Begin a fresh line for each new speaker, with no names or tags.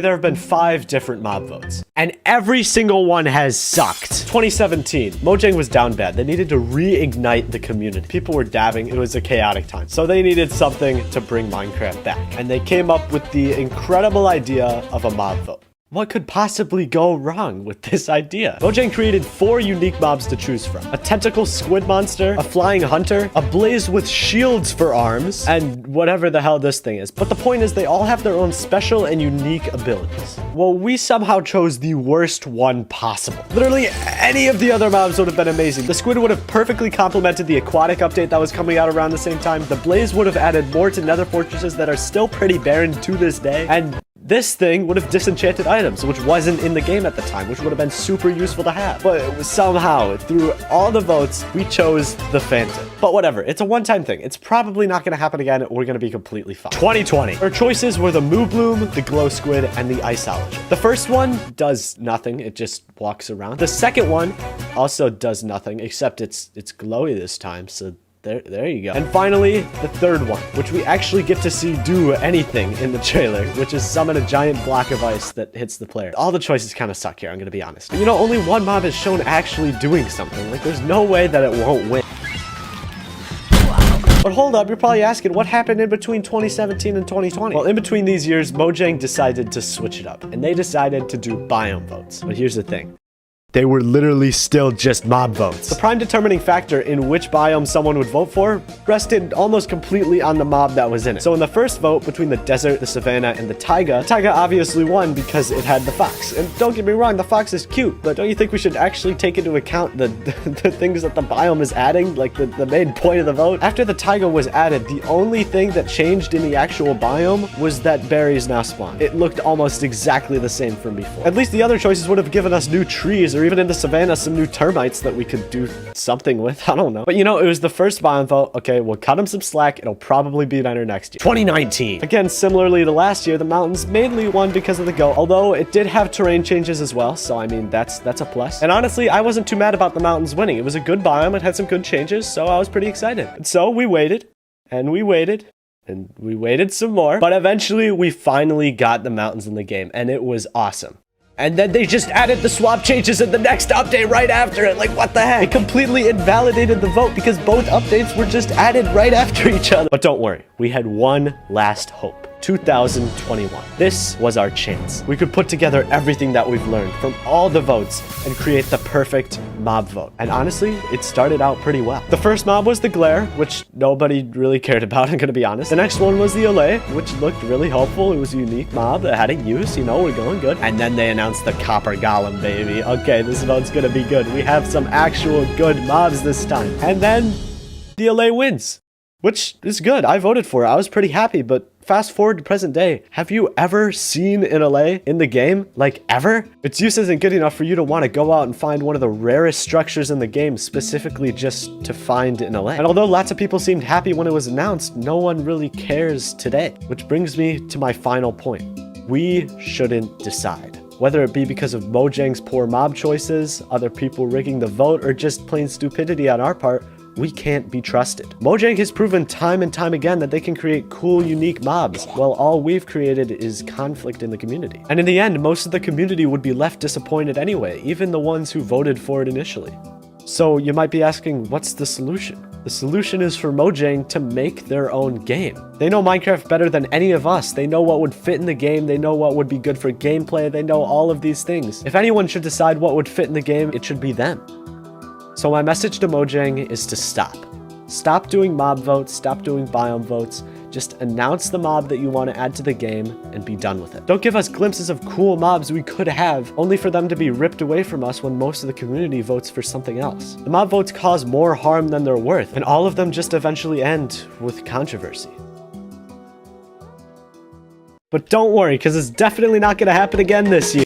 There have been 5 different mob votes, and every single one has sucked. 2017, Mojang was down bad. They needed to reignite the community. People were dabbing. It was a chaotic time. So they needed something to bring Minecraft back. And they came up with the incredible idea of a mob vote. What could possibly go wrong with this idea? Mojang created 4 unique mobs to choose from. A tentacle squid monster, a flying hunter, a blaze with shields for arms, and whatever the hell this thing is. But the point is they all have their own special and unique abilities. Well, we somehow chose the worst one possible. Literally any of the other mobs would have been amazing. The squid would have perfectly complemented the aquatic update that was coming out around the same time. The blaze would have added more to nether fortresses that are still pretty barren to this day. And this thing would have disenchanted items, which wasn't in the game at the time, which would have been super useful to have. But somehow, through all the votes, we chose the Phantom. But whatever, it's a one-time thing. It's probably not going to happen again. We're going to be completely fine. 2020. Our choices were the Moo Bloom, the Glow Squid, and the Iceology. The first one does nothing. It just walks around. The second one also does nothing, except it's glowy this time, so there you go. And finally, the third one, which we actually get to see do anything in the trailer, which is summon a giant block of ice that hits the player. All the choices kind of suck here, I'm gonna be honest. But, you know, only one mob is shown actually doing something. Like, there's no way that it won't win. But hold up, you're probably asking, what happened in between 2017 and 2020? Well, in between these years, Mojang decided to switch it up, and they decided to do biome votes. But here's the thing. They were literally still just mob votes. The prime determining factor in which biome someone would vote for rested almost completely on the mob that was in it. So in the first vote between the desert, the savanna, and the taiga obviously won because it had the fox. And don't get me wrong, the fox is cute, but don't you think we should actually take into account the things that the biome is adding, like the main point of the vote? After the taiga was added, the only thing that changed in the actual biome was that berries now spawn. It looked almost exactly the same from before. At least the other choices would have given us new trees, or even in the savanna, some new termites that we could do something with. I don't know. But you know, it was the first biome vote. Okay, we'll cut them some slack. It'll probably be better next year. 2019. Again, similarly to last year, the mountains mainly won because of the goat, although it did have terrain changes as well. So, I mean, that's a plus. And honestly, I wasn't too mad about the mountains winning. It was a good biome. It had some good changes, so I was pretty excited. And so we waited, and we waited, and we waited some more. But eventually, we finally got the mountains in the game, and it was awesome. And then they just added the swap changes in the next update right after it. Like, what the heck? It completely invalidated the vote because both updates were just added right after each other. But don't worry, we had one last hope. 2021. This was our chance. We could put together everything that we've learned from all the votes and create the perfect mob vote. And honestly, it started out pretty well. The first mob was the Glare, which nobody really cared about, I'm gonna be honest. The next one was the Olay, which looked really hopeful. It was a unique mob that had a use, you know, we're going good. And then they announced the Copper Golem, baby. Okay, this vote's gonna be good. We have some actual good mobs this time. And then the Olay wins, which is good. I voted for it. I was pretty happy, but fast forward to present day. Have you ever seen an Olay in the game? Like, ever? Its use isn't good enough for you to want to go out and find one of the rarest structures in the game specifically just to find an Olay. And although lots of people seemed happy when it was announced, no one really cares today. Which brings me to my final point. We shouldn't decide. Whether it be because of Mojang's poor mob choices, other people rigging the vote, or just plain stupidity on our part, we can't be trusted. Mojang has proven time and time again that they can create cool, unique mobs, while all we've created is conflict in the community. And in the end, most of the community would be left disappointed anyway, even the ones who voted for it initially. So you might be asking, what's the solution? The solution is for Mojang to make their own game. They know Minecraft better than any of us. They know what would fit in the game. They know what would be good for gameplay. They know all of these things. If anyone should decide what would fit in the game, it should be them. So my message to Mojang is to stop. Stop doing mob votes, stop doing biome votes. Just announce the mob that you want to add to the game and be done with it. Don't give us glimpses of cool mobs we could have, only for them to be ripped away from us when most of the community votes for something else. The mob votes cause more harm than they're worth, and all of them just eventually end with controversy. But don't worry, because it's definitely not going to happen again this year.